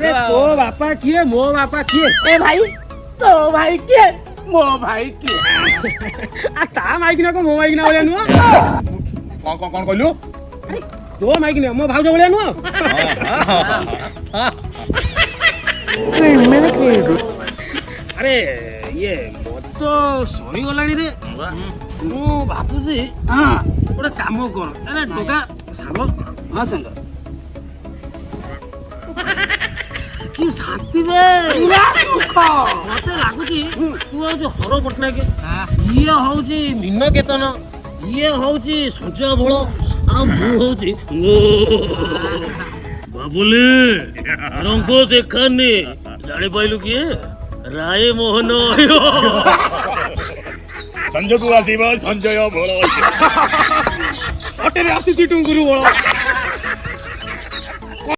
अरे तो बापा किए मो बापा किए ए भाई तो भाई के मो भाई के आ ता माइक ना को मो माइक ना बोले नुआ कौन कहलु अरे तो माइक ने मो भाउज बोले नुआ अरे ये मो तो सरी गलानी रे मु भाबुजी हां गोटे काम कर अरे टोका सांग हां सांग कि शांति बे पूरा सुख मते लागुची तू जो हर पटनायक ये हौची मीन केतन ये हौची संजय बळ आ मु हौची बाबुली रंग देखानी जाने पाइलु किए राय मोहन संजय को आसीब संजय बळ अटेरे आसी टुंगुरु बळ